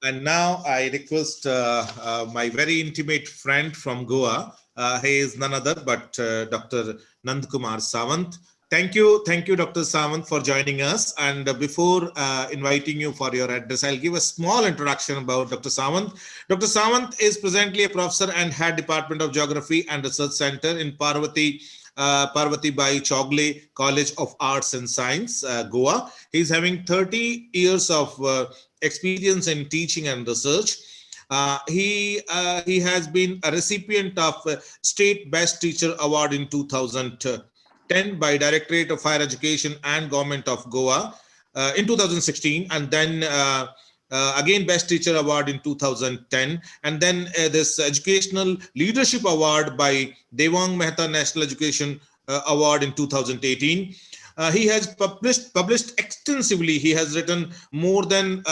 And now I request my very intimate friend from Goa. He is none other but Dr. Nandkumar Sawant. Thank you, Dr. Sawant, for joining us. And before inviting you for your address, I'll give a small introduction about Dr. Sawant. Dr. Sawant is presently a professor and head Department of Geography and Research Center in Parvati Bai Chogle College of Arts and Science, Goa. He's having 30 years of experience in teaching and research. He has been a recipient of State Best Teacher Award in 2010 by Directorate of Higher Education and Government of Goa in 2016, and then again Best Teacher Award in 2010, and then this Educational Leadership Award by Devang Mehta National Education Award in 2018. He has published extensively. He has written more than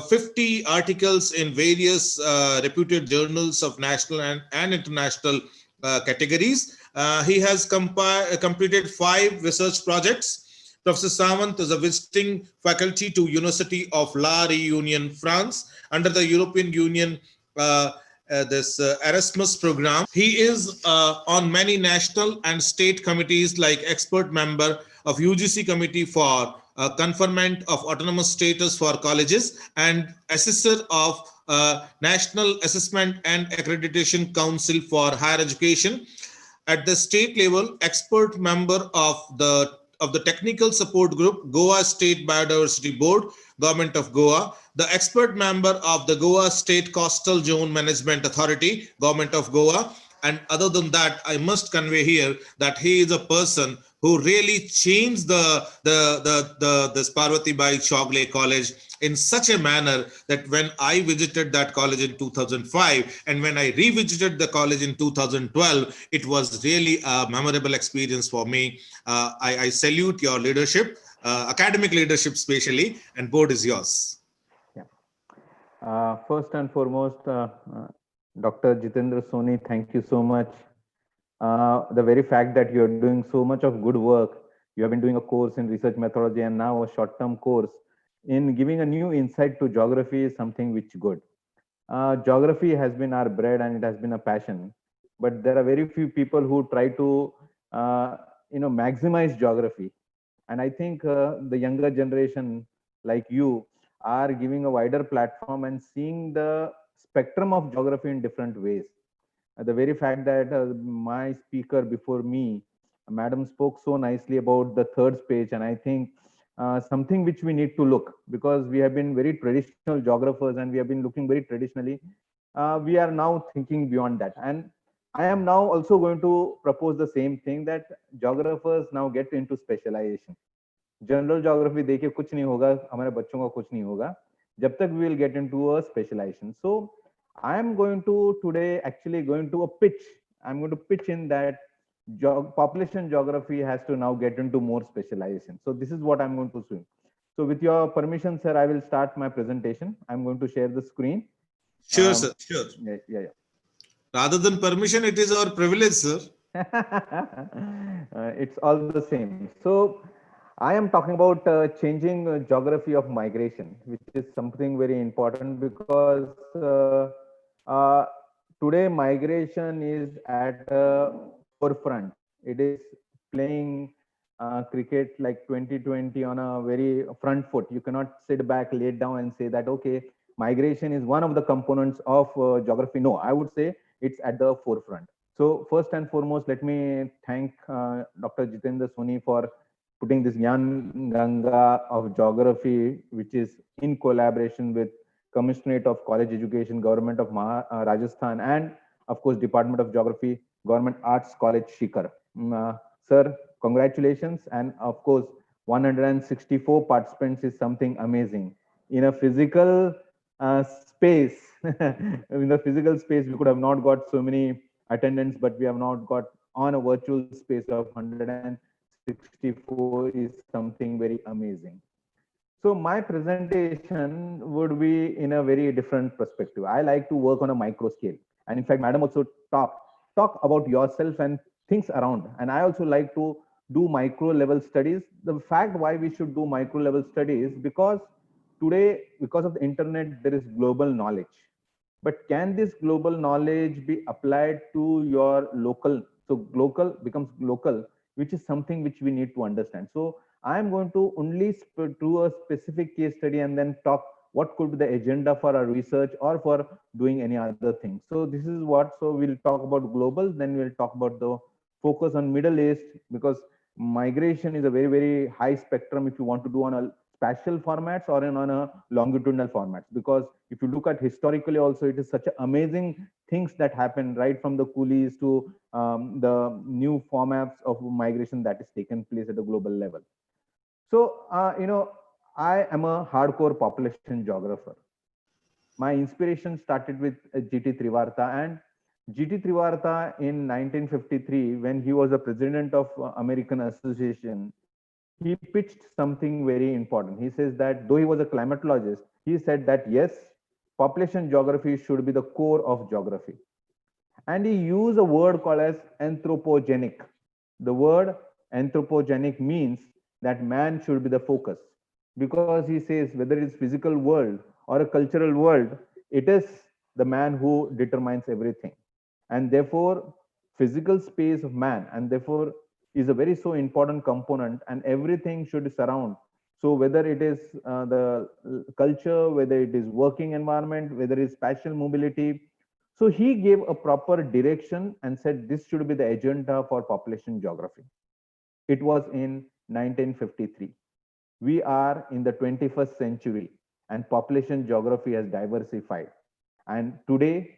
50 articles in various reputed journals of national and international categories. He has completed 5 research projects. Professor Sawant is a visiting faculty to University of La Réunion, France, under the European Union this Erasmus program. He is on many national and state committees, like expert member of UGC Committee for Conferment of Autonomous Status for Colleges and assessor of National Assessment and Accreditation Council for Higher Education. At the state level, expert member of the technical support group, Goa State Biodiversity Board, Government of Goa, the expert member of the Goa State Coastal Zone Management Authority, Government of Goa. And other than that, I must convey here that he is a person who really changed this Parvati Bai Chogle College in such a manner that when I visited that college in 2005 and when I revisited the college in 2012, it was really a memorable experience for me. I salute your leadership, academic leadership especially, and board is yours. Yeah. First and foremost, Dr. Jitendra Soni, thank you so much. The very fact that you're doing so much of good work, you have been doing a course in research methodology and now a short-term course in giving a new insight to geography is something which good. Geography has been our bread and it has been a passion, but there are very few people who try to, maximize geography. And I think the younger generation like you are giving a wider platform and seeing the spectrum of geography in different ways. The very fact that my speaker before me, madam, spoke so nicely about the third page, and I think something which we need to look, because we have been very traditional geographers and we have been looking very traditionally. We are now thinking beyond that, and I am now also going to propose the same thing, that geographers now get into specialization. General geography देखिए कुछ नहीं होगा, हमारे बच्चों का कुछ नहीं होगा जब तक we will get into a specialization. So I am going to today actually going to a pitch. I'm going to pitch in that population geography has to now get into more specialization. So this is what I'm going to do. So with your permission, sir, I will start my presentation. I'm going to share the screen. Sure, sir. Sure. Yeah. Rather than permission, it is our privilege, sir. It's all the same. So I am talking about changing geography of migration, which is something very important because uh, today migration is at the forefront. It is playing cricket like 2020 on a very front foot. You cannot sit back, lay down, and say that okay, migration is one of the components of geography. No, I would say it's at the forefront. So first and foremost, let me thank Dr. Jitendra Soni for putting this Gyan Ganga of geography, which is in collaboration with Commissionerate of College Education, Government of Rajasthan, and of course, Department of Geography, Government Arts College, Shikar. Sir, congratulations. And of course, 164 participants is something amazing. In a physical space, in the physical space, we could have not got so many attendants, but we have not got on a virtual space of 164 is something very amazing. So my presentation would be in a very different perspective. I like to work on a micro scale. And in fact, madam also talk about yourself and things around. And I also like to do micro level studies. The fact why we should do micro level studies, because today, because of the internet, there is global knowledge. But can this global knowledge be applied to your local? So local becomes global, which is something which we need to understand. So I am going to only do a specific case study and then talk what could be the agenda for our research or for doing any other thing. So this is what, so we'll talk about global, then we'll talk about the focus on Middle East, because migration is a very, very high spectrum if you want to do on a spatial formats or on a longitudinal formats. Because if you look at historically also, it is such amazing things that happen right from the coolies to the new formats of migration that is taken place at the global level. So, I am a hardcore population geographer. My inspiration started with G.T. Trivarta, and G.T. Trivarta in 1953, when he was the president of American Association, he pitched something very important. He says that though he was a climatologist, he said that yes, population geography should be the core of geography. And he used a word called as anthropogenic. The word anthropogenic means that man should be the focus, because he says whether it's physical world or a cultural world, it is the man who determines everything. And therefore physical space of man, and therefore is a very so important component, and everything should surround. So whether it is the culture, whether it is working environment, whether it's spatial mobility, so he gave a proper direction and said this should be the agenda for population geography. It was in 1953. We are in the 21st century and population geography has diversified. And today,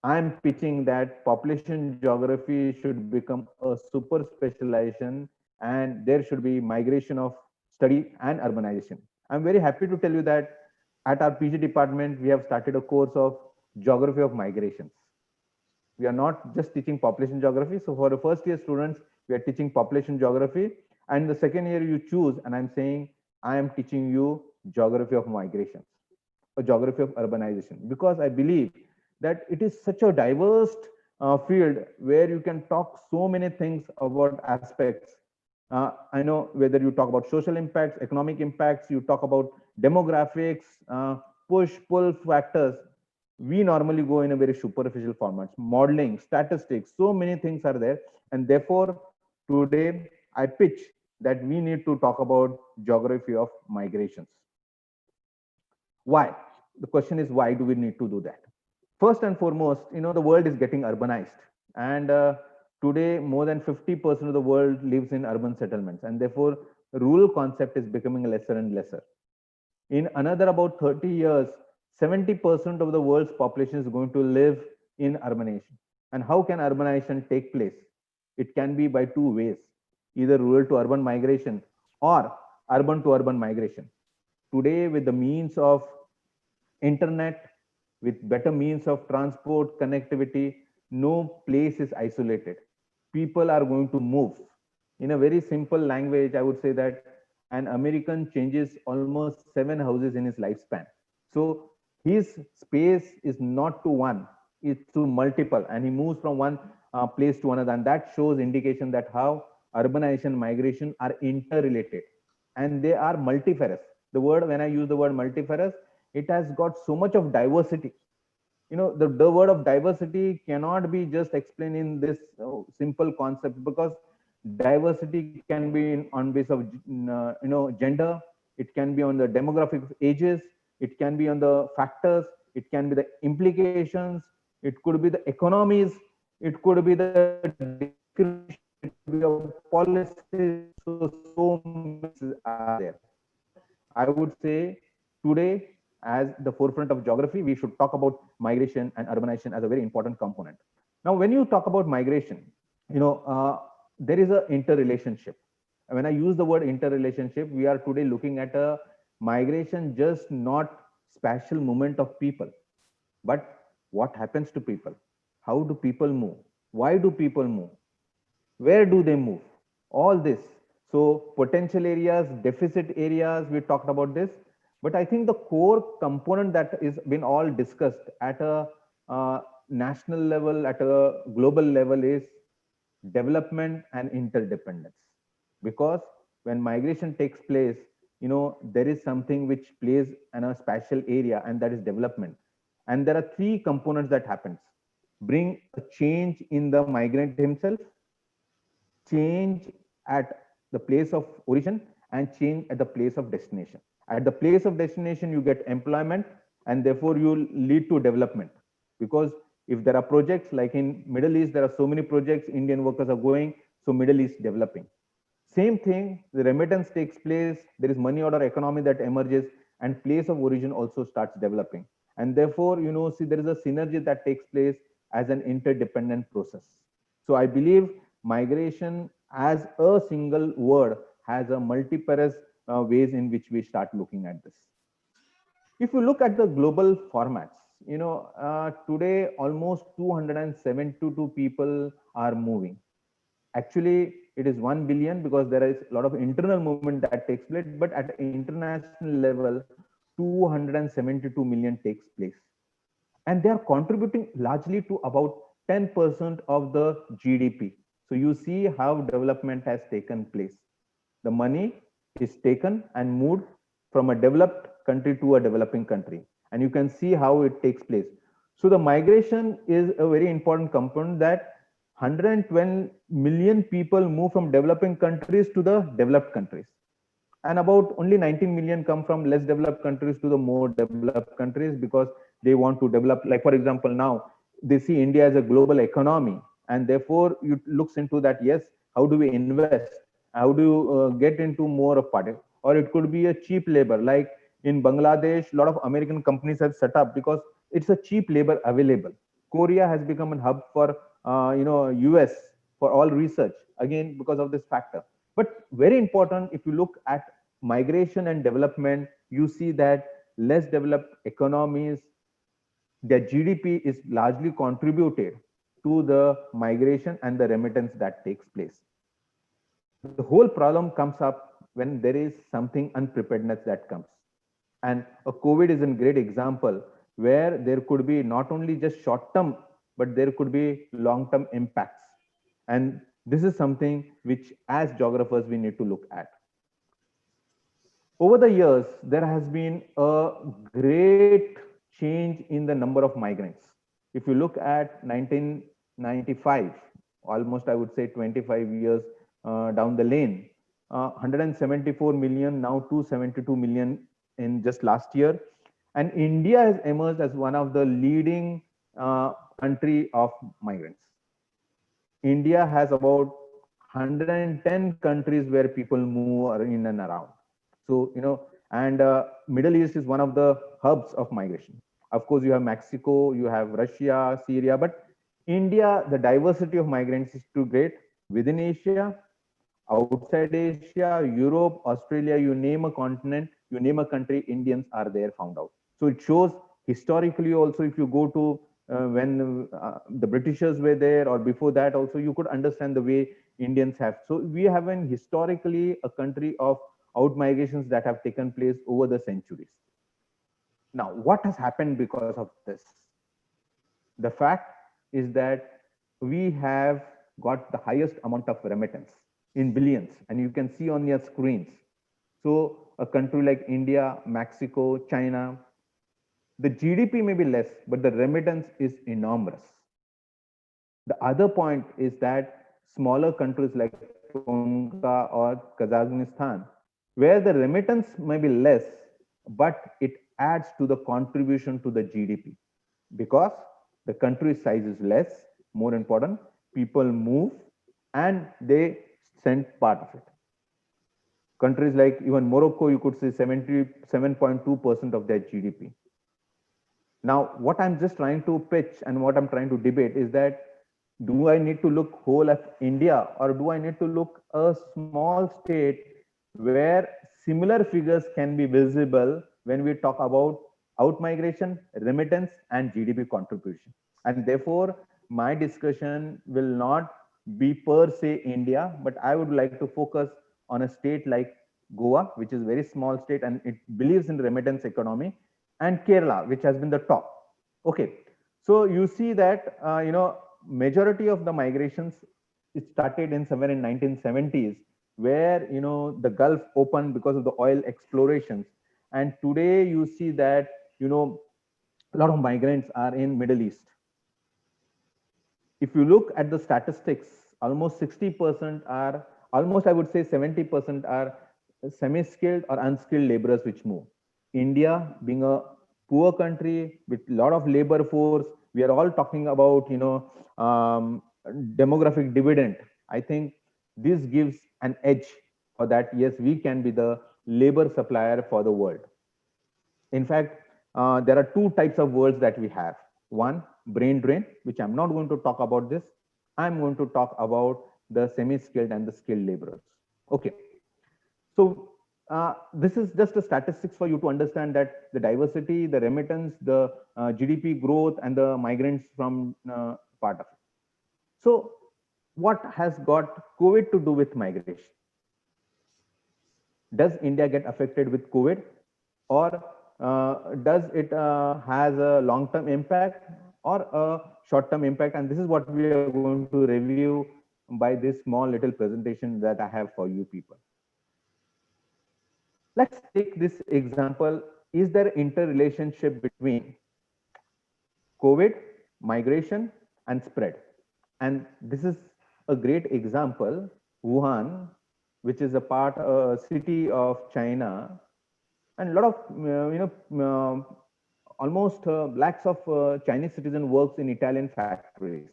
I'm pitching that population geography should become a super specialization and there should be migration of study and urbanization. I'm very happy to tell you that at our PG department, we have started a course of geography of migrations. We are not just teaching population geography. So for the first year students, we are teaching population geography. And the second year you choose, and I'm saying, I am teaching you geography of migrations, or geography of urbanization, because I believe that it is such a diverse field where you can talk so many things about aspects. I know whether you talk about social impacts, economic impacts, you talk about demographics, push, pull factors. We normally go in a very superficial formats, modeling, statistics, so many things are there. And therefore, today I pitch that we need to talk about geography of migrations. Why? The question is, why do we need to do that? First and foremost, the world is getting urbanized. And today, more than 50% of the world lives in urban settlements. And therefore, rural concept is becoming lesser and lesser. In another about 30 years, 70% of the world's population is going to live in urbanization. And how can urbanization take place? It can be by two ways, either rural to urban migration or urban to urban migration. Today, with the means of internet, with better means of transport, connectivity, no place is isolated. People are going to move. In a very simple language, I would say that an American changes almost 7 houses in his lifespan. So his space is not to one, it's to multiple, and he moves from one place to another. And that shows indication that how urbanization, migration are interrelated and they are multifarious. The word, when I use the word multifarious, it has got so much of diversity. The word of diversity cannot be just explained in this simple concept, because diversity can be on base of gender, it can be on the demographic ages, it can be on the factors, it can be the implications, it could be the economies, it could be the policies. So many are there. I would say today, as the forefront of geography, we should talk about migration and urbanization as a very important component. Now, when you talk about migration, there is a interrelationship. When I use the word interrelationship, we are today looking at a migration, just not spatial movement of people, but what happens to people? How do people move? Why do people move? Where do they move? All this. So potential areas, deficit areas, we talked about this. But I think the core component that is been all discussed at a national level, at a global level, is development and interdependence. Because when migration takes place, there is something which plays in a special area, and that is development. And there are three components that happens: bring a change in the migrant himself, change at the place of origin, and change at the place of destination. At the place of destination, you get employment, and therefore you lead to development. Because if there are projects like in Middle East, there are so many projects, Indian workers are going, so Middle East developing. Same thing, the remittance takes place, there is money order economy that emerges, and place of origin also starts developing. And therefore, see, there is a synergy that takes place as an interdependent process. So I believe migration as a single word has a multiparous ways in which we start looking at this. If you look at the global formats, today almost 272 people are moving. Actually, it is 1 billion because there is a lot of internal movement that takes place, but at international level, 272 million takes place. And they are contributing largely to about 10% of the GDP. So you see how development has taken place. The money is taken and moved from a developed country to a developing country. And you can see how it takes place. So the migration is a very important component, that 112 million people move from developing countries to the developed countries. And about only 19 million come from less developed countries to the more developed countries, because they want to develop. Like, for example, now they see India as a global economy, and therefore it looks into that, yes, how do we invest? How do you get into more of part? Or it could be a cheap labor. Like in Bangladesh, a lot of American companies have set up because it's a cheap labor available. Korea has become a hub for US for all research, again because of this factor. But very important, if you look at migration and development, you see that less developed economies, their GDP is largely contributed to the migration and the remittance that takes place. The whole problem comes up when there is something unpreparedness that comes. And a COVID is a great example where there could be not only just short term, but there could be long term impacts. And this is something which, as geographers, we need to look at. Over the years, there has been a great change in the number of migrants. If you look at 1995, almost I would say 25 years down the lane, 174 million, now 272 million in just last year. And India has emerged as one of the leading country of migrants. India has about 110 countries where people move in and around. So, and Middle East is one of the hubs of migration. Of course, you have Mexico, you have Russia, Syria, but India, the diversity of migrants is too great. Within Asia, outside Asia, Europe, Australia, you name a continent, you name a country, Indians are there found out. So it shows historically also, if you go to when the Britishers were there, or before that also, you could understand the way Indians have. So we have been historically a country of out migrations that have taken place over the centuries. Now, what has happened because of this? The fact is that we have got the highest amount of remittance in billions, and you can see on your screens. So a country like India, Mexico, China, the GDP may be less, but the remittance is enormous. The other point is that smaller countries like Tonga or Kazakhstan, where the remittance may be less, but it adds to the contribution to the GDP, because the country size is less, more important, people move and they send part of it. Countries like even Morocco, you could say 77.2% of their GDP. Now, what I'm just trying to pitch and what I'm trying to debate is that, do I need to look whole of India, or do I need to look a small state where similar figures can be visible when we talk about outmigration, remittance, and GDP contribution? And therefore, my discussion will not be per se India, but I would like to focus on a state like Goa, which is a very small state and it believes in remittance economy, and Kerala, which has been the top. Okay, so you see that majority of the migrations, it started in somewhere in 1970s, where, you know, the Gulf opened because of the oil explorations. And today you see that, you know, a lot of migrants are in Middle East. If you look at the statistics, almost 60% are, almost I would say 70% are semi-skilled or unskilled laborers which move. India being a poor country with a lot of labor force, we are all talking about, you know, demographic dividend. I think this gives an edge for that. Yes, we can be the labor supplier for the world. In fact, there are two types of words that we have. One, brain drain, which I'm not going to talk about this. I'm going to talk about the semi-skilled and the skilled laborers. Okay. So this is just a statistics for you to understand that the diversity, the remittance, the GDP growth, and the migrants from part of it. So what has got COVID to do with migration? Does India get affected with COVID, or does it has a long-term impact or a short-term impact? And this is what we are going to review by this small little presentation that I have for you people. Let's take this example. Is there interrelationship between COVID, migration, and spread? And this is a great example. Wuhan, which is a part city of China, and a lot of almost lakhs of Chinese citizen works in Italian factories.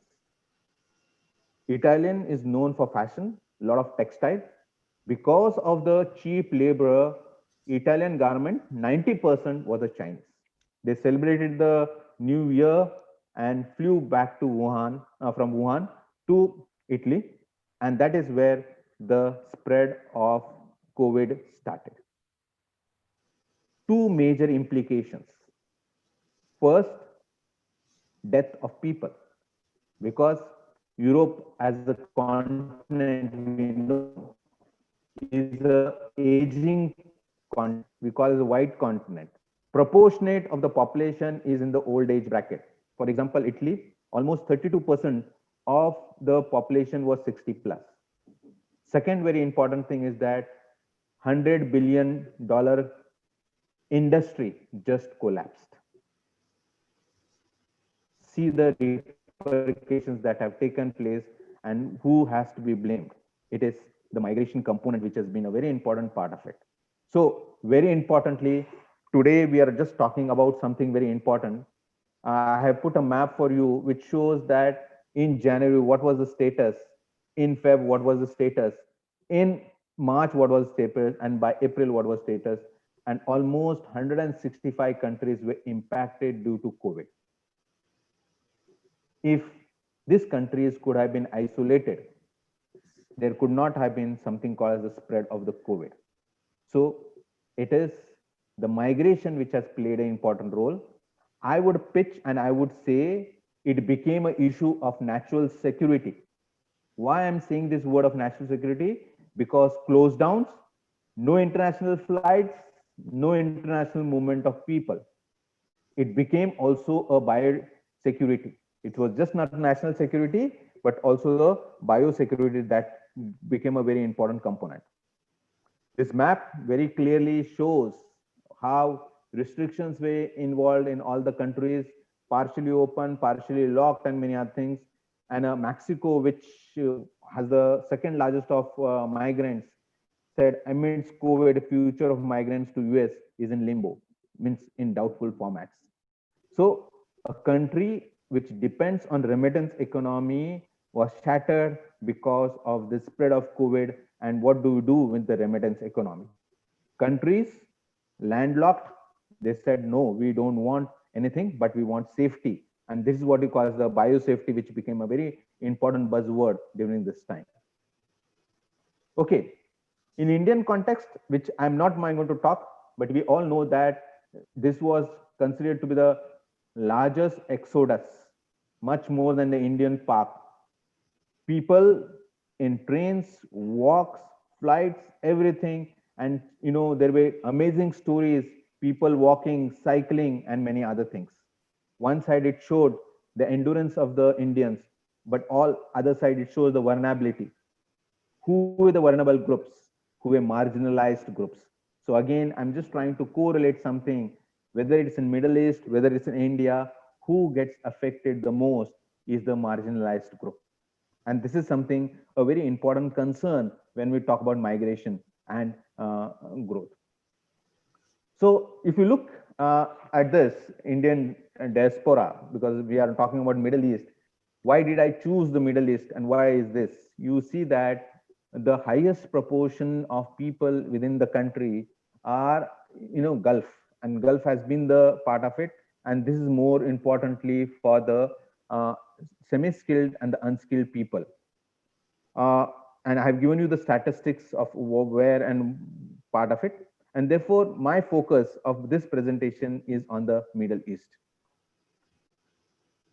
Italian is known for fashion, a lot of textile. Because of the cheap labor, Italian garment, 90% was a Chinese. They celebrated the New Year and flew back to Wuhan, from Wuhan to Italy. And that is where the spread of COVID started. Two major implications. First, death of people, because Europe as a continent, we know, is a aging continent. We call it a white continent. Proportionate of the population is in the old age bracket. For example, Italy, almost 32% of the population was 60 plus. Second very important thing is that $100 billion industry just collapsed. See the repercussions that have taken place and who has to be blamed. It is the migration component, which has been a very important part of it. So very importantly, today we are just talking about something very important. I have put a map for you, which shows that in January, what was the status? In Feb, what was the status? In March, what was the status? And by April, what was status? And almost 165 countries were impacted due to COVID. If these countries could have been isolated, there could not have been something called as the spread of the COVID. So it is the migration which has played an important role. I would pitch and I would say it became an issue of national security. Why I'm saying this word of national security? Because close downs, no international flights, no international movement of people. It became also a biosecurity. It was just not national security, but also the biosecurity that became a very important component. This map very clearly shows how restrictions were involved in all the countries, partially open, partially locked, and many other things. And Mexico, which has the second largest of migrants, said amidst COVID, future of migrants to US is in limbo, means in doubtful formats. So a country which depends on remittance economy was shattered because of the spread of COVID. And what do we do with the remittance economy? Countries landlocked, they said, no, we don't want anything, but we want safety. And this is what we call as the biosafety, which became a very important buzzword during this time. Okay, in Indian context, which I'm not going to talk, but we all know that this was considered to be the largest exodus, much more than the Indian park. People in trains, walks, flights, everything. And there were amazing stories, people walking, cycling, and many other things. One side it showed the endurance of the Indians, but all other side it shows the vulnerability. who were the vulnerable groups, who were marginalized groups. So again, I'm just trying to correlate something, whether it's in Middle East, whether it's in India, who gets affected the most is the marginalized group. And this is something, a very important concern when we talk about migration and growth. So if you look at this Indian diaspora, because we are talking about Middle East, why did I choose the Middle East and why is this? You see that the highest proportion of people within the country are, Gulf, and Gulf has been the part of it. And this is more importantly for the semi-skilled and the unskilled people. And I have given you the statistics of where and part of it. And therefore, my focus of this presentation is on the Middle East.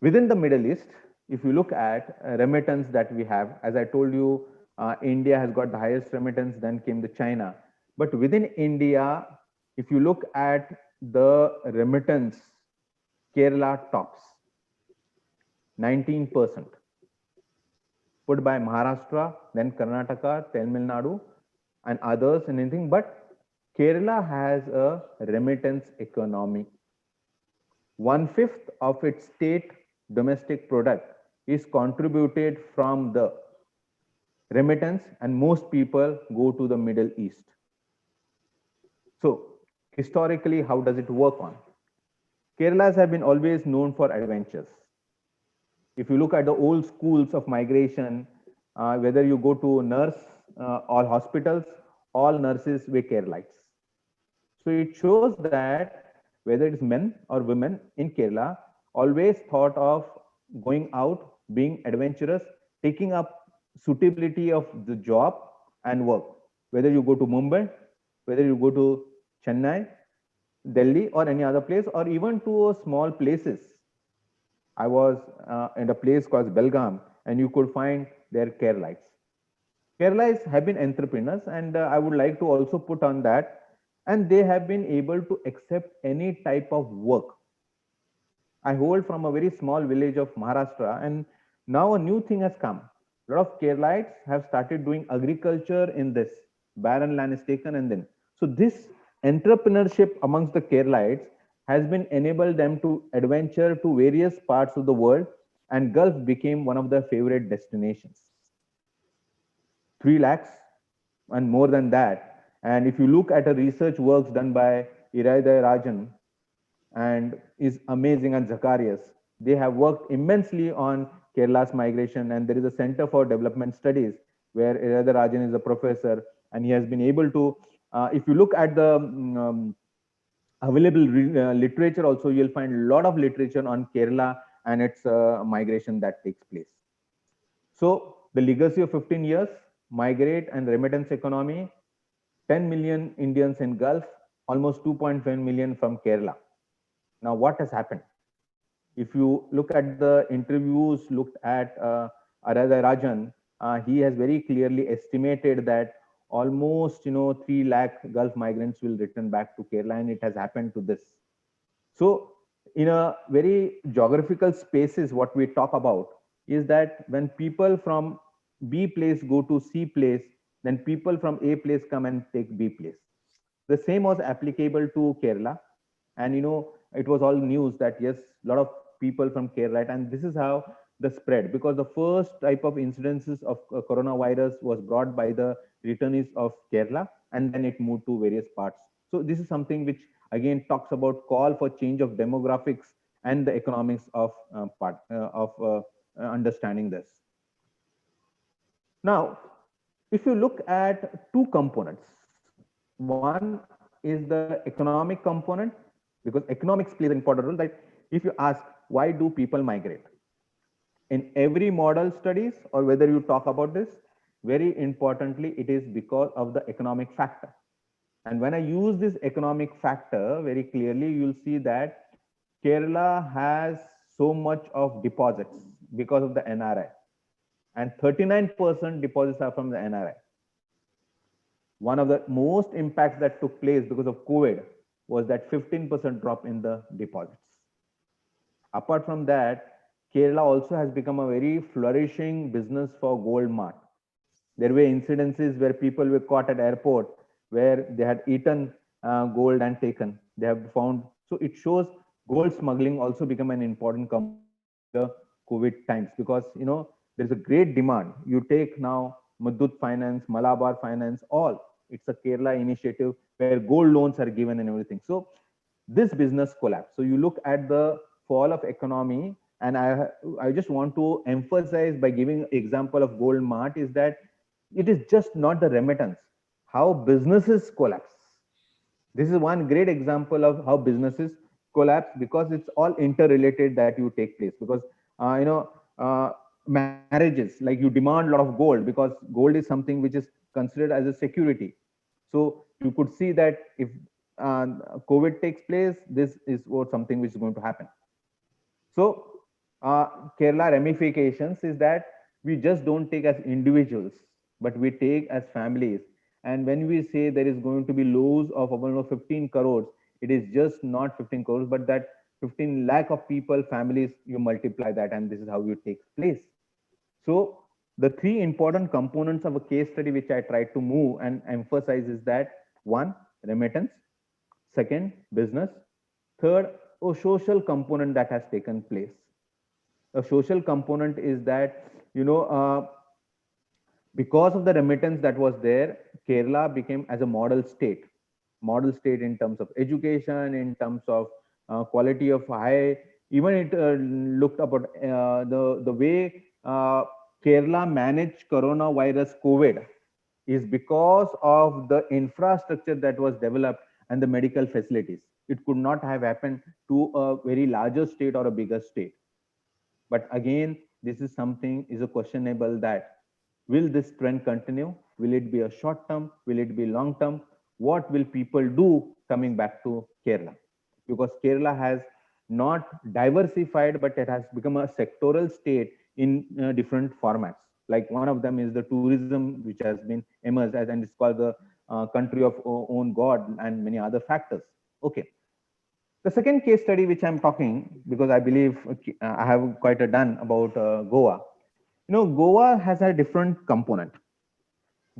Within the Middle East, if you look at remittance that we have, as I told you, India has got the highest remittance, then came the China. But within India, if you look at the remittance, Kerala tops 19%, put by Maharashtra, then Karnataka, Tamil Nadu, and others and anything. But Kerala has a remittance economy. 1/5 of its state domestic product is contributed from the remittance, and most people go to the Middle East. So historically, how does it work on? Kerala's have been always known for adventures. If you look at the old schools of migration, whether you go to nurse or hospitals, all nurses were Keralites. So it shows that whether it's men or women in Kerala, always thought of going out, being adventurous, taking up suitability of the job and work. Whether you go to Mumbai, whether you go to Chennai, Delhi, or any other place, or even to small places. I was in a place called Belgaum, and you could find their Keralites. Keralites have been entrepreneurs, and I would like to also put on that, and they have been able to accept any type of work. I hold from a very small village of Maharashtra, and now a new thing has come. A lot of Keralites have started doing agriculture in this. Barren land is taken, and then. So this entrepreneurship amongst the Keralites has been enabled them to adventure to various parts of the world, and Gulf became one of their favorite destinations. 3 lakhs and more than that. And if you look at a research works done by Iraida Rajan and is amazing, and Zacharias, they have worked immensely on Kerala's migration, and there is a Center for Development Studies where Iraida Rajan is a professor, and he has been able to, if you look at the available literature also, you'll find a lot of literature on Kerala and its migration that takes place. So the legacy of 15 years, migrate and remittance economy, 10 million Indians in Gulf, almost 2.5 million from Kerala. Now what has happened? If you look at the interviews, looked at Iraida Rajan, he has very clearly estimated that almost 3 lakh Gulf migrants will return back to Kerala, and it has happened to this. So in a very geographical spaces, what we talk about is that when people from B place go to C place, then people from A place come and take B place. The same was applicable to Kerala, and it was all news that yes, a lot of people from Kerala, and this is how the spread, because the first type of incidences of coronavirus was brought by the returnees of Kerala, and then it moved to various parts. So this is something which again talks about call for change of demographics and the economics of understanding this. Now, if you look at two components, one is the economic component, because economics plays an important role. That if you ask why do people migrate, in every model studies or whether you talk about this, very importantly, it is because of the economic factor. And when I use this economic factor very clearly, you'll see that Kerala has so much of deposits because of the NRI, and 39% deposits are from the NRI. One of the most impacts that took place because of COVID was that 15% drop in the deposits. Apart from that, Kerala also has become a very flourishing business for gold mart. There were incidences where people were caught at airport where they had eaten gold and taken. They have found. So it shows gold smuggling also become an important component during the COVID times, because there's a great demand. You take now Mudut Finance, Malabar Finance, all. It's a Kerala initiative where gold loans are given and everything. So this business collapsed. So you look at the fall of economy, and I just want to emphasize by giving example of Gold Mart is that it is just not the remittance, how businesses collapse. This is one great example of how businesses collapse, because it's all interrelated that you take place. Because marriages, like you demand a lot of gold because gold is something which is considered as a security. So you could see that if COVID takes place, this is what something which is going to happen. So Kerala ramifications is that we just don't take as individuals, but we take as families. And when we say there is going to be loss of about 15 crores, it is just not 15 crores, but that 15 lakh of people, families, you multiply that, and this is how it takes place. So the three important components of a case study which I tried to move and emphasize is that one, remittance; second, business; third, a social component that has taken place. A social component is that because of the remittance that was there, Kerala became as a model state in terms of education, in terms of quality of high. Even it looked about the way Kerala managed coronavirus COVID is because of the infrastructure that was developed and the medical facilities. It could not have happened to a very larger state or a bigger state. But again, this is something is a questionable that will this trend continue? Will it be a short term? Will it be long term? What will people do coming back to Kerala? Because Kerala has not diversified, but it has become a sectoral state in different formats. Like one of them is the tourism, which has been emerged as, and it's called the country of own God, and many other factors. Okay. The second case study which I'm talking, because I believe I have quite a done about Goa. Goa has a different component.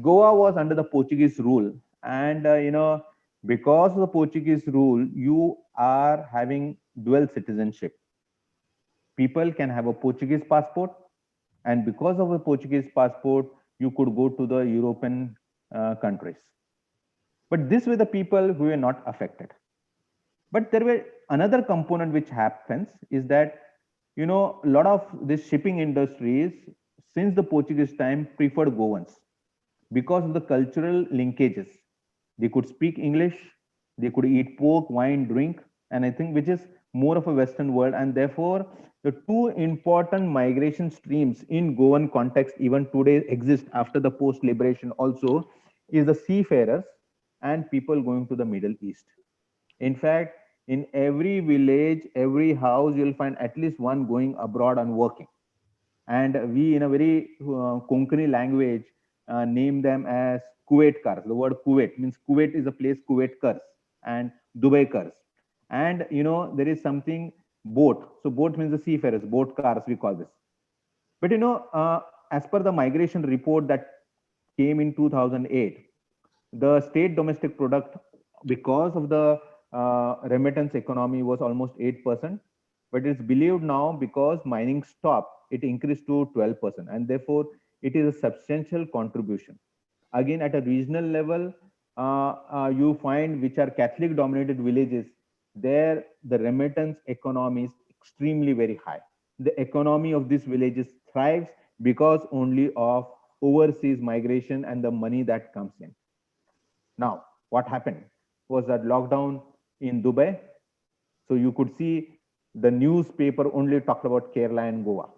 Goa was under the Portuguese rule, and because of the Portuguese rule, you are having dual citizenship. People can have a Portuguese passport, and because of a Portuguese passport, you could go to the European countries. But these were the people who were not affected. But there were another component which happens is that a lot of these shipping industries since the Portuguese time preferred Goans because of the cultural linkages. They could speak English, they could eat pork, wine, drink, and I think which is more of a Western world. And therefore, the two important migration streams in Goan context even today exist after the post-liberation also is the seafarers and people going to the Middle East. In fact, in every village, every house, you'll find at least one going abroad and working. And we, in a very Konkani language, name them as Kuwait cars. The word Kuwait means Kuwait is a place, Kuwait cars and Dubai cars. And there is something boat. So boat means the seafarers, boat cars, we call this. But as per the migration report that came in 2008, the state domestic product, because of the remittance economy, was almost 8%, but it's believed now because mining stopped, it increased to 12%, and therefore it is a substantial contribution. Again, at a regional level, you find which are Catholic dominated villages, there the remittance economy is extremely very high. The economy of these villages thrives because only of overseas migration and the money that comes in. Now, what happened was that lockdown in Dubai. So you could see the newspaper only talked about Kerala and Goa.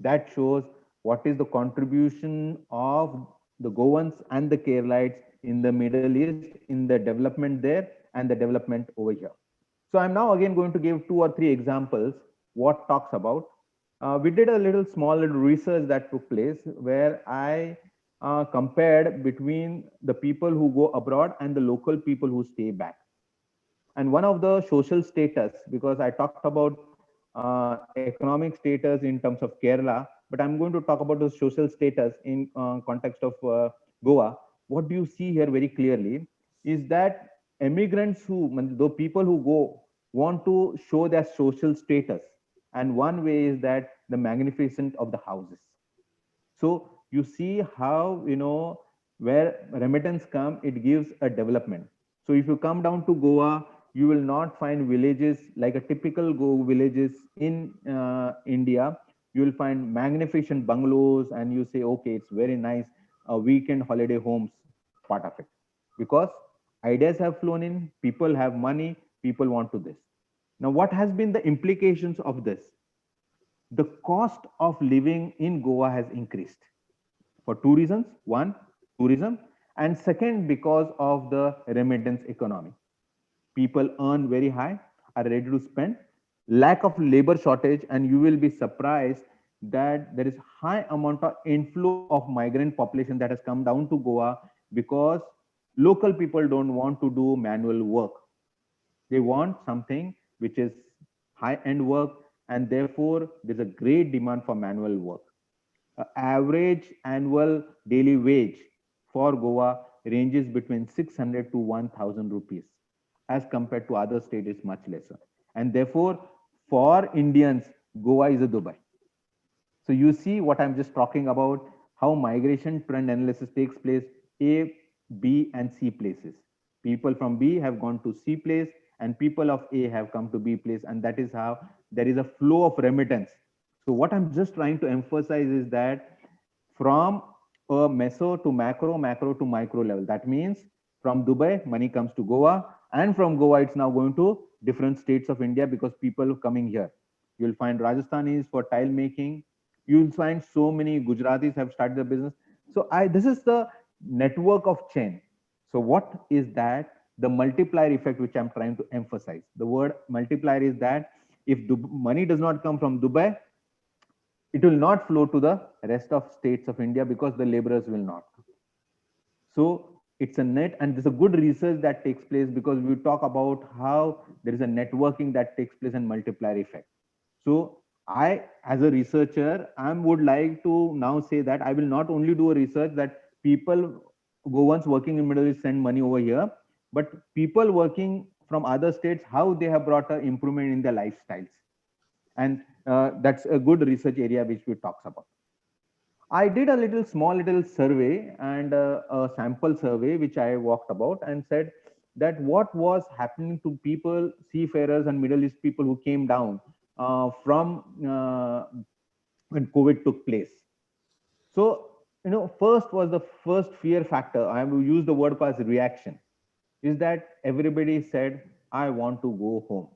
That shows what is the contribution of the Goans and the Keralites in the Middle East, in the development there and the development over here. So I'm now again going to give 2 or 3 examples what talks about. We did a little small little research that took place where I compared between the people who go abroad and the local people who stay back. And one of the social status, because I talked about economic status in terms of Kerala, but I'm going to talk about the social status in context of Goa. What do you see here very clearly is that immigrants the people who go want to show their social status, and one way is that the magnificence of the houses. So you see how, where remittance come, it gives a development. So if you come down to Goa, you will not find villages like a typical Go villages in India. You will find magnificent bungalows, and you say, okay, it's very nice. Weekend holiday homes, part of it, because ideas have flown in, people have money, people want to this. Now, what has been the implications of this? The cost of living in Goa has increased for two reasons. One, tourism, and second, because of the remittance economy. People earn very high, are ready to spend, lack of labor shortage, and you will be surprised that there is high amount of inflow of migrant population that has come down to Goa because local people don't want to do manual work. They want something which is high end work, and therefore there's a great demand for manual work. Average annual daily wage for Goa ranges between 600 to 1000 rupees, as compared to other states is much lesser. And therefore, for Indians, Goa is a Dubai. So you see what I'm just talking about, how migration trend analysis takes place, A, B, and C places. People from B have gone to C place, and people of A have come to B place, and that is how there is a flow of remittance. So what I'm just trying to emphasize is that from a meso to macro, macro to micro level, that means from Dubai, money comes to Goa, and from Goa, it's now going to different states of India because people are coming here. You'll find Rajasthanis for tile making. You'll find so many Gujaratis have started the business. So this is the network of chain. So what is that? The multiplier effect, which I'm trying to emphasize. The word multiplier is that if money does not come from Dubai, it will not flow to the rest of states of India because the laborers will not. So it's a net, and there's a good research that takes place because we talk about how there is a networking that takes place and multiplier effect. So I, as a researcher, I would like to now say that I will not only do a research that people Goans working in Middle East send money over here, but people working from other states, how they have brought an improvement in their lifestyles. And that's a good research area which we talks about. I did a small little survey and a sample survey which I walked about and said that what was happening to people, seafarers and Middle East people who came down from when COVID took place. So, first was the first fear factor. I will use the word as reaction. Is that everybody said, I want to go home.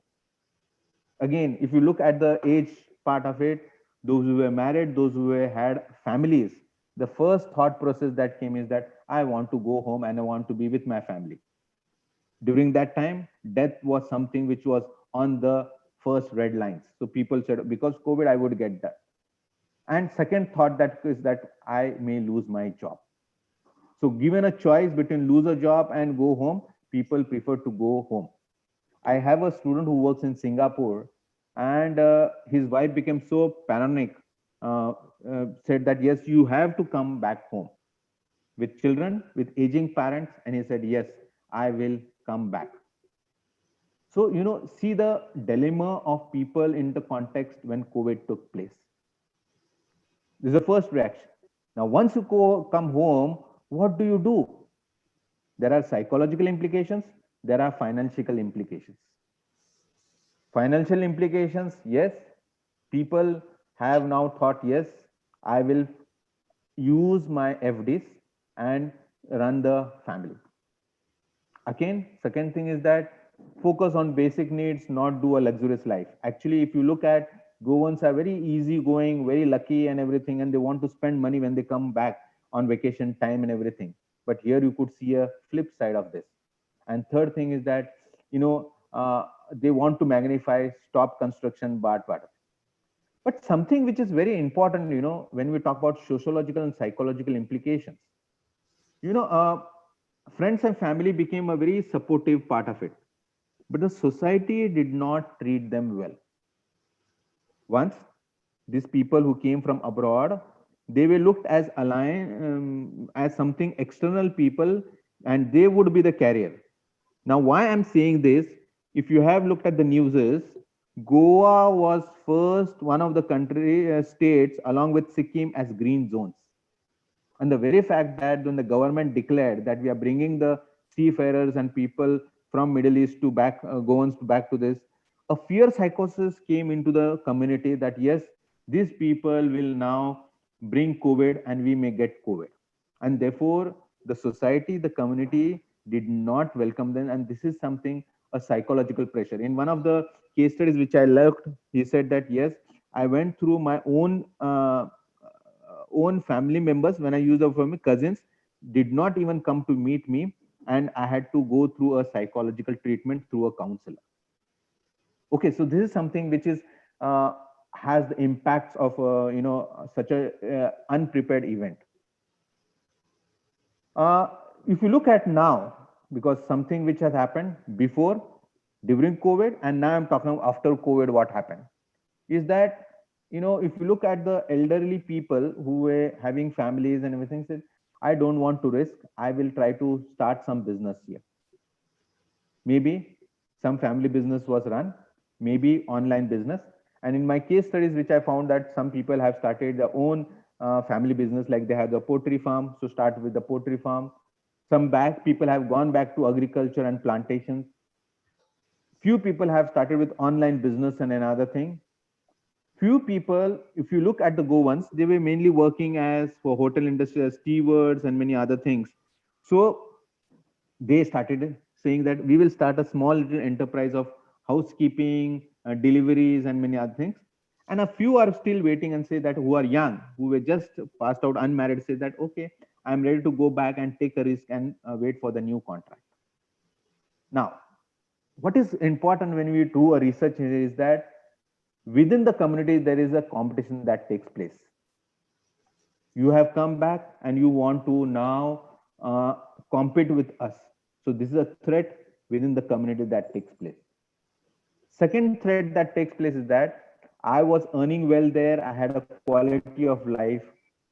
Again, if you look at the age part of it, those who were married, those who had families, the first thought process that came is that I want to go home and I want to be with my family. During that time, death was something which was on the first red lines. So people said, because COVID, I would get that. And second thought that is that I may lose my job. So given a choice between lose a job and go home, people prefer to go home. I have a student who works in Singapore, and his wife became so paranoid, said that, yes, you have to come back home with children, with aging parents. And he said, yes, I will come back. So, see the dilemma of people in the context when COVID took place. This is the first reaction. Now, once you come home, what do you do? There are psychological implications. There are financial implications. Financial implications, yes. People have now thought, yes, I will use my FDs and run the family. Again, second thing is that focus on basic needs, not do a luxurious life. Actually, if you look at Goans are very easygoing, very lucky and everything, and they want to spend money when they come back on vacation time and everything. But here you could see a flip side of this. And third thing is that, they want to magnify, stop construction, but. But something which is very important, when we talk about sociological and psychological implications, friends and family became a very supportive part of it, but the society did not treat them well. Once these people who came from abroad, they were looked as as something external people, and they would be the carrier. Now, why I'm saying this, if you have looked at the newses, Goa was first one of the country states along with Sikkim as green zones. And the very fact that when the government declared that we are bringing the seafarers and people from Middle East to back, Goans back to this, a fear psychosis came into the community that yes, these people will now bring COVID and we may get COVID. And therefore, the society, the community did not welcome them. And this is something, a psychological pressure. In one of the case studies which I looked, he said that yes, I went through my own family members, when I use the family cousins, did not even come to meet me, and I had to go through a psychological treatment through a counselor. Okay, so this is something which is has the impacts of such a unprepared event. If you look at now, because something which has happened before, during COVID, and now I'm talking after COVID, what happened is that, if you look at the elderly people who were having families and everything, said, I don't want to risk, I will try to start some business here. Maybe some family business was run, maybe online business. And in my case studies, which I found that some people have started their own family business, like they have the poultry farm, so start with the poultry farm. Some people have gone back to agriculture and plantations. Few people have started with online business and another thing. Few people, if you look at the Goans, they were mainly working as for hotel industry as stewards and many other things. So they started saying that we will start a small little enterprise of housekeeping, deliveries, and many other things. And a few are still waiting and say that, who are young, who were just passed out unmarried, say that, okay, I'm ready to go back and take a risk and wait for the new contract. Now, what is important when we do a research is that within the community, there is a competition that takes place. You have come back and you want to now compete with us. So this is a threat within the community that takes place. Second threat that takes place is that I was earning well there, I had a quality of life.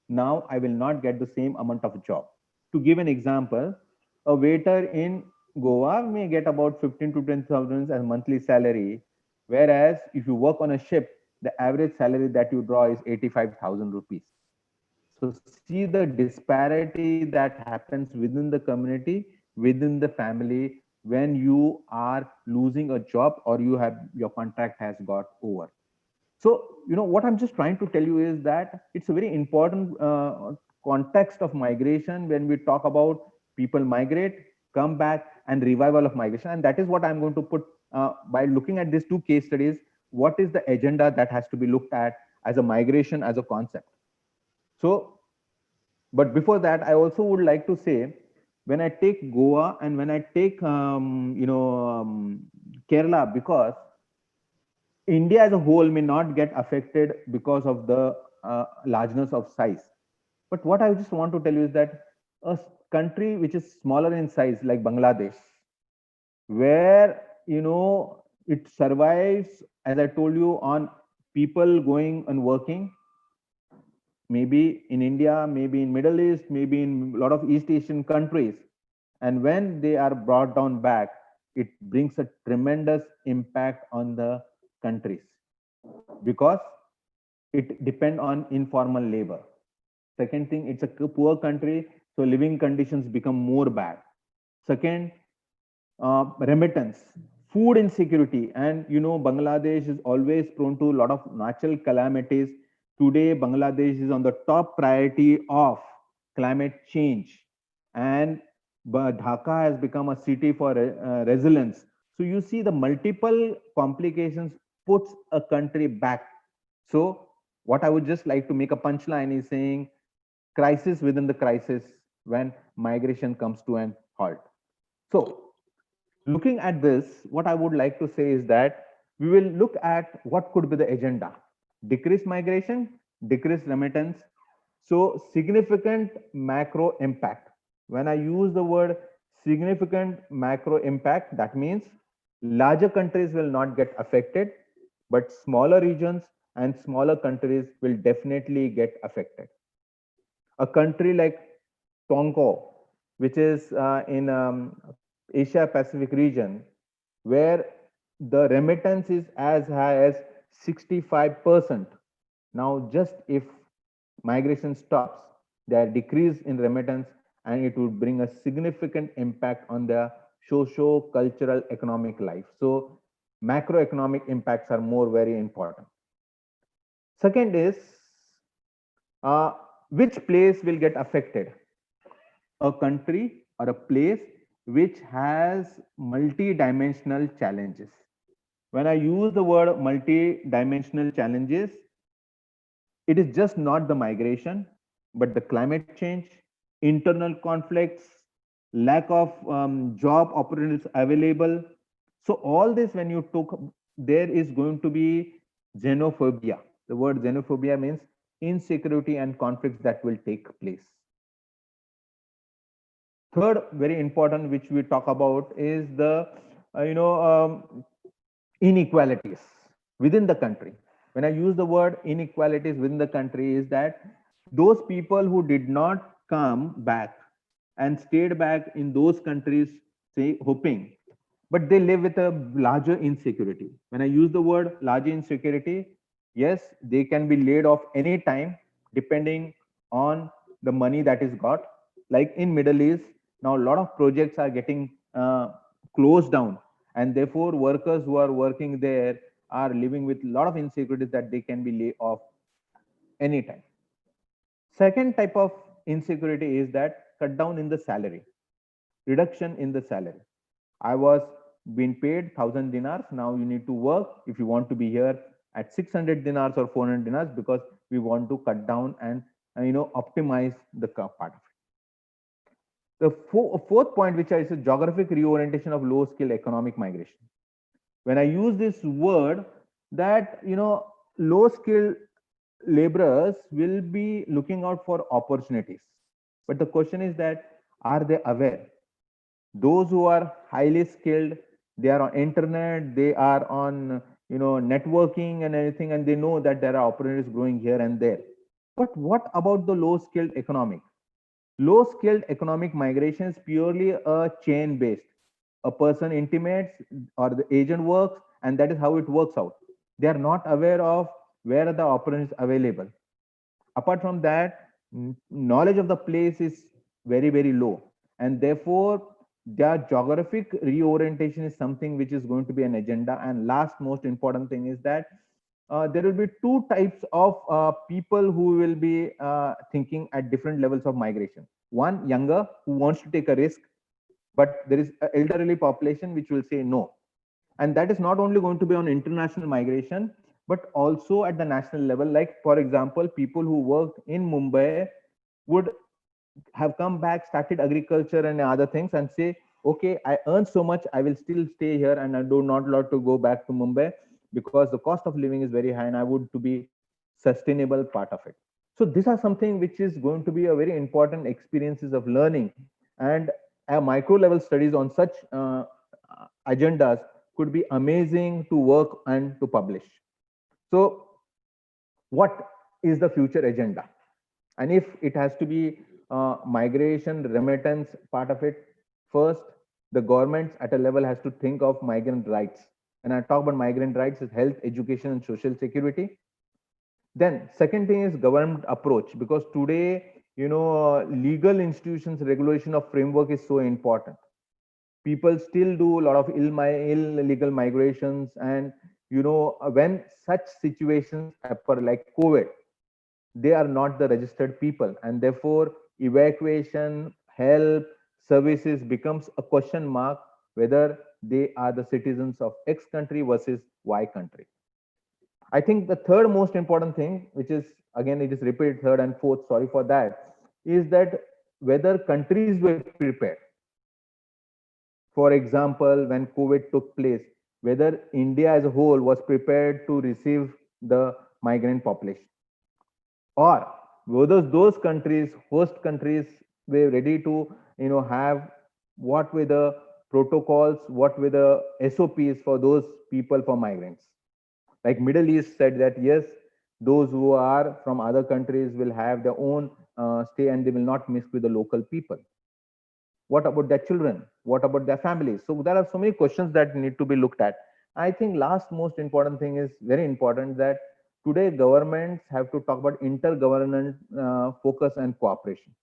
Now I will not get the same amount of job. To give an example, a waiter in Goa may get about 15 to 10,000 as monthly salary, whereas if you work on a ship, the average salary that you draw is 85,000 rupees. So see the disparity that happens within the community, within the family, when you are losing a job or your contract has got over. So, what I'm just trying to tell you is that it's a very important context of migration when we talk about people migrate, come back, and revival of migration. And that is what I'm going to put by looking at these two case studies. What is the agenda that has to be looked at as a migration as a concept? So, but before that, I also would like to say, when I take Goa and when I take Kerala, because India as a whole may not get affected because of the largeness of size. But what I just want to tell you is that a country which is smaller in size, like Bangladesh, where it survives, as I told you, on people going and working, maybe in India, maybe in Middle East, maybe in a lot of East Asian countries. And when they are brought down back, it brings a tremendous impact on the countries because it depends on informal labor. Second thing, it's a poor country, so living conditions become more bad. Second, remittance, food insecurity, and Bangladesh is always prone to a lot of natural calamities. Today, Bangladesh is on the top priority of climate change, and Dhaka has become a city for resilience. So you see the multiple complications puts a country back. So what I would just like to make a punchline is saying crisis within the crisis when migration comes to an halt. So looking at this, what I would like to say is that we will look at what could be the agenda. Decrease migration, decrease remittance. So significant macro impact. When I use the word significant macro impact, that means larger countries will not get affected, but smaller regions and smaller countries will definitely get affected. A country like Tonga, which is in Asia Pacific region, where the remittance is as high as 65%. Now, just if migration stops, there decrease in remittance, and it would bring a significant impact on their socio-cultural economic life. So macroeconomic impacts are more very important. Second is uh, which place will get affected? A country or a place which has multi-dimensional challenges. When I use the word multi-dimensional challenges, it is just not the migration, but the climate change, internal conflicts, lack of job opportunities available. So all this, when you took, there is going to be xenophobia. The word xenophobia means insecurity and conflicts that will take place. Third, very important, which we talk about is the inequalities within the country. When I use the word inequalities within the country, is that those people who did not come back and stayed back in those countries, say hoping, but they live with a larger insecurity. When I use the word larger insecurity, yes, they can be laid off anytime depending on the money that is got. Like in Middle East, now a lot of projects are getting closed down, and therefore workers who are working there are living with a lot of insecurities that they can be laid off anytime. Second type of insecurity is that cut down in the salary, reduction in the salary. I was being paid 1,000 dinars. Now you need to work if you want to be here at 600 dinars or 400 dinars, because we want to cut down and optimize the part of it. The fourth point, which is a geographic reorientation of low skill economic migration. When I use this word, that low skill laborers will be looking out for opportunities, but the question is that, are they aware? Those who are highly skilled, they are on internet, they are on networking and everything, and they know that there are opportunities growing here and there. But what about the low skilled economic? Low skilled economic migration is purely a chain based. A person intimates or the agent works, and that is how it works out. They are not aware of where are the opportunities available. Apart from that, knowledge of the place is very, very low, and therefore their geographic reorientation is something which is going to be an agenda. And last most important thing is that there will be two types of people who will be thinking at different levels of migration. One, younger, who wants to take a risk, but there is an elderly population which will say no. And that is not only going to be on international migration, but also at the national level. Like, for example, people who worked in Mumbai would have come back, started agriculture and other things, and say, okay, I earn so much, I will still stay here, and I do not want to go back to Mumbai because the cost of living is very high, and I would to be sustainable part of it. So these are something which is going to be a very important experiences of learning, and a micro level studies on such agendas could be amazing to work and to publish. So what is the future agenda? And if it has to be migration, remittance part of it, first, the governments at a level has to think of migrant rights. And I talk about migrant rights is health, education, and social security. Then second thing is government approach, because today, legal institutions, regulation of framework is so important. People still do a lot of illegal migrations, and when such situations occur like COVID, they are not the registered people, and therefore evacuation, help, services becomes a question mark whether they are the citizens of X country versus Y country. I think the third most important thing, which is again it is repeated third and fourth, sorry for that, is that whether countries were prepared. For example, when COVID took place, whether India as a whole was prepared to receive the migrant population, or whether those countries, host countries, were ready to have what were the protocols, what were the SOPs for those people, for migrants. Like Middle East said that yes, Those who are from other countries will have their own stay and they will not mix with the local people. What about their children? What about their families? So there are so many questions that need to be looked at. I think last most important thing is very important, that today governments have to talk about intergovernment focus and cooperation,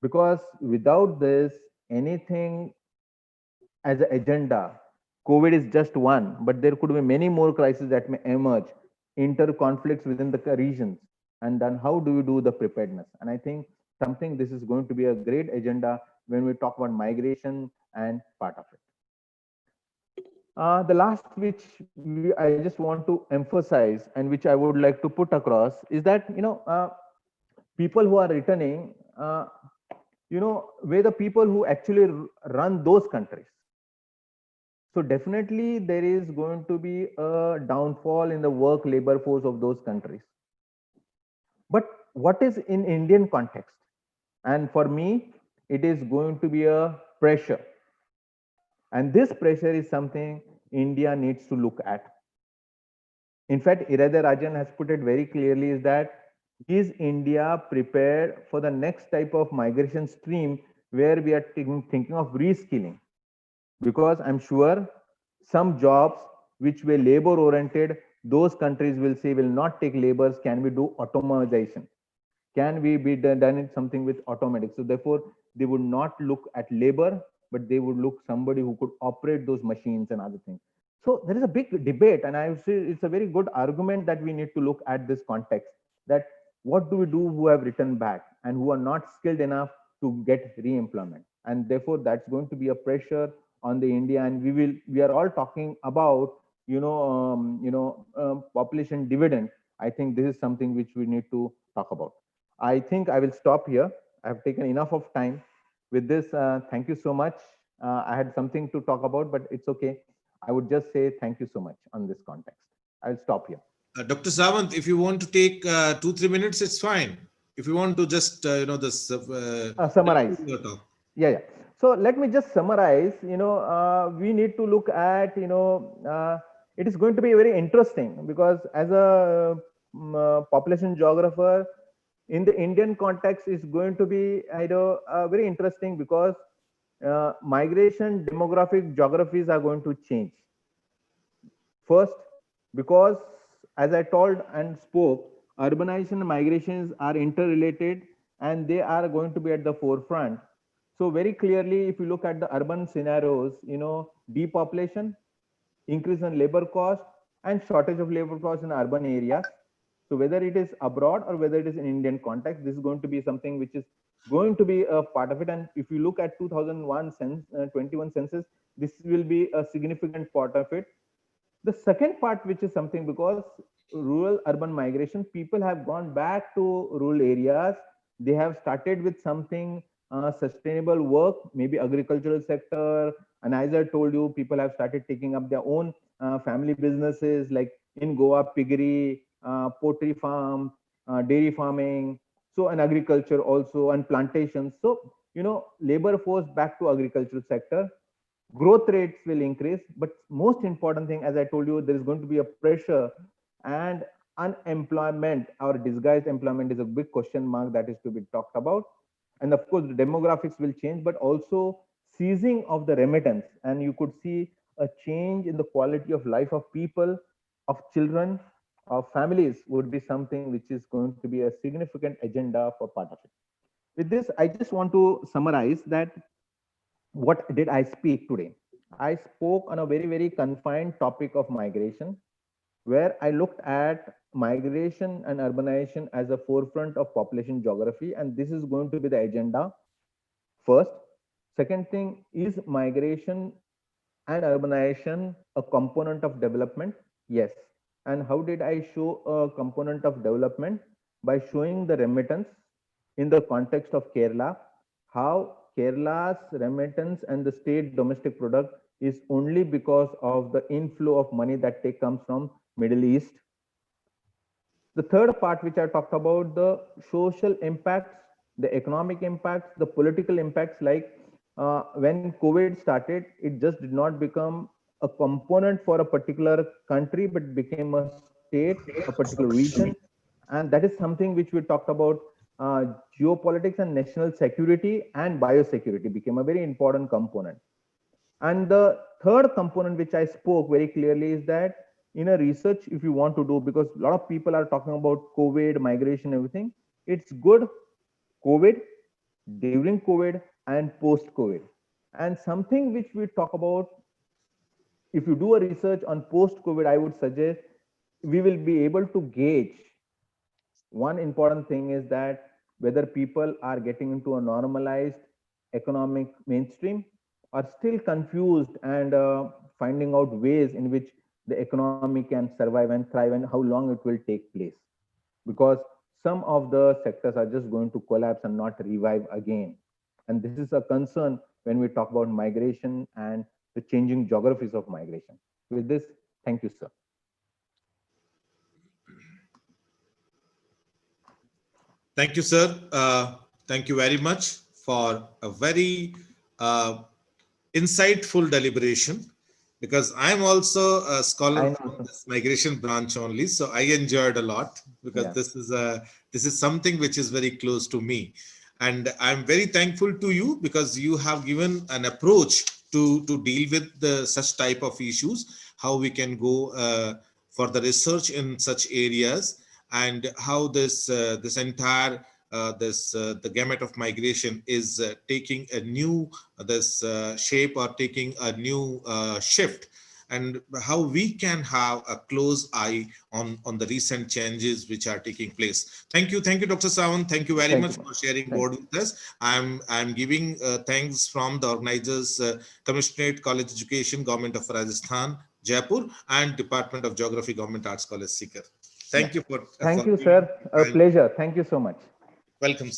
because without this, anything as an agenda, COVID is just one, but there could be many more crises that may emerge, inter conflicts within the regions, and then how do you do the preparedness? And I think something this is going to be a great agenda when we talk about migration and part of it. The last which I just want to emphasize and which I would like to put across is that, people who are returning, were the people who actually run those countries. So definitely there is going to be a downfall in the work labor force of those countries. But what is in Indian context? And for me, it is going to be a pressure. And this pressure is something India needs to look at. In fact, Irathe Rajan has put it very clearly, is that is India prepared for the next type of migration stream where we are thinking of reskilling? Because I'm sure some jobs which were labor oriented, those countries will say will not take laborers. Can we do automation? Can we be done something with automatic? So therefore, they would not look at labor, but they would look somebody who could operate those machines and other things. So there is a big debate, and I would say it's a very good argument that we need to look at this context, that what do we do who have returned back and who are not skilled enough to get re-employment? And therefore, that's going to be a pressure on the India, and we are all talking about population dividend. I think this is something which we need to talk about. I think I will stop here. I have taken enough of time with this. Thank you so much. I had something to talk about, but it's okay. I would just say thank you so much on this context. I'll stop here. Dr. Sawant, if you want to take 2-3 minutes, it's fine. If you want to just, summarize. Yeah. So let me just summarize. We need to look at, it is going to be very interesting, because as a population geographer, in the Indian context is going to be, very interesting, because migration, demographic geographies are going to change. First, because as I told and spoke, urbanization and migrations are interrelated and they are going to be at the forefront. So very clearly, if you look at the urban scenarios, depopulation, increase in labor cost, and shortage of labor cost in urban areas. So whether it is abroad or whether it is in Indian context, this is going to be something which is going to be a part of it. And if you look at 2021 census, this will be a significant part of it. The second part, which is something, because rural urban migration, people have gone back to rural areas. They have started with something sustainable work, maybe agricultural sector. And as I told you, people have started taking up their own family businesses, like in Goa, piggery, poultry farm, dairy farming, so and agriculture also, and plantations. So, labor force back to agricultural sector. Growth rates will increase, but most important thing, as I told you, there is going to be a pressure, and unemployment or disguised employment is a big question mark that is to be talked about. And of course, the demographics will change, but also ceasing of the remittance, and you could see a change in the quality of life of people, of children, of families would be something which is going to be a significant agenda for part of it. With this, I just want to summarize that what did I speak today? I spoke on a very, very confined topic of migration, where I looked at migration and urbanization as a forefront of population geography, and this is going to be the agenda first. Second thing, is migration and urbanization a component of development? Yes. And how did I show a component of development? By showing the remittance in the context of Kerala, how Kerala's remittance and the state domestic product is only because of the inflow of money that comes from Middle East. The third part, which I talked about, the social impacts, the economic impacts, the political impacts, like when COVID started, it just did not become a component for a particular country, but became a state, a particular region. And that is something which we talked about. Geopolitics and national security and biosecurity became a very important component. And the third component which I spoke very clearly is that in a research, if you want to do, because a lot of people are talking about COVID, migration, everything, it's good COVID, during COVID, and post COVID. And something which we talk about, if you do a research on post COVID, I would suggest we will be able to gauge. One important thing is that whether people are getting into a normalized economic mainstream or still confused and finding out ways in which the economy can survive and thrive and how long it will take place. Because some of the sectors are just going to collapse and not revive again. And this is a concern when we talk about migration and the changing geographies of migration. With this, thank you, sir. Thank you, sir. Thank you very much for a very insightful deliberation, because I'm also a scholar from this migration branch only. So I enjoyed a lot, because this is something which is very close to me. And I'm very thankful to you, because you have given an approach to deal with such type of issues, how we can go for the research in such areas, and how this entire the gamut of migration is taking a new shape, or taking a new shift, and how we can have a close eye on the recent changes which are taking place. Thank you, Dr. Sawant. Thank you very much for sharing board with us. I'm giving thanks from the organizers, Commissionerate College Education, Government of Rajasthan, Jaipur, and Department of Geography, Government Arts College, Sikar. Thank you for. Thank you, sir. A pleasure. Thank you so much. Welcome, sir.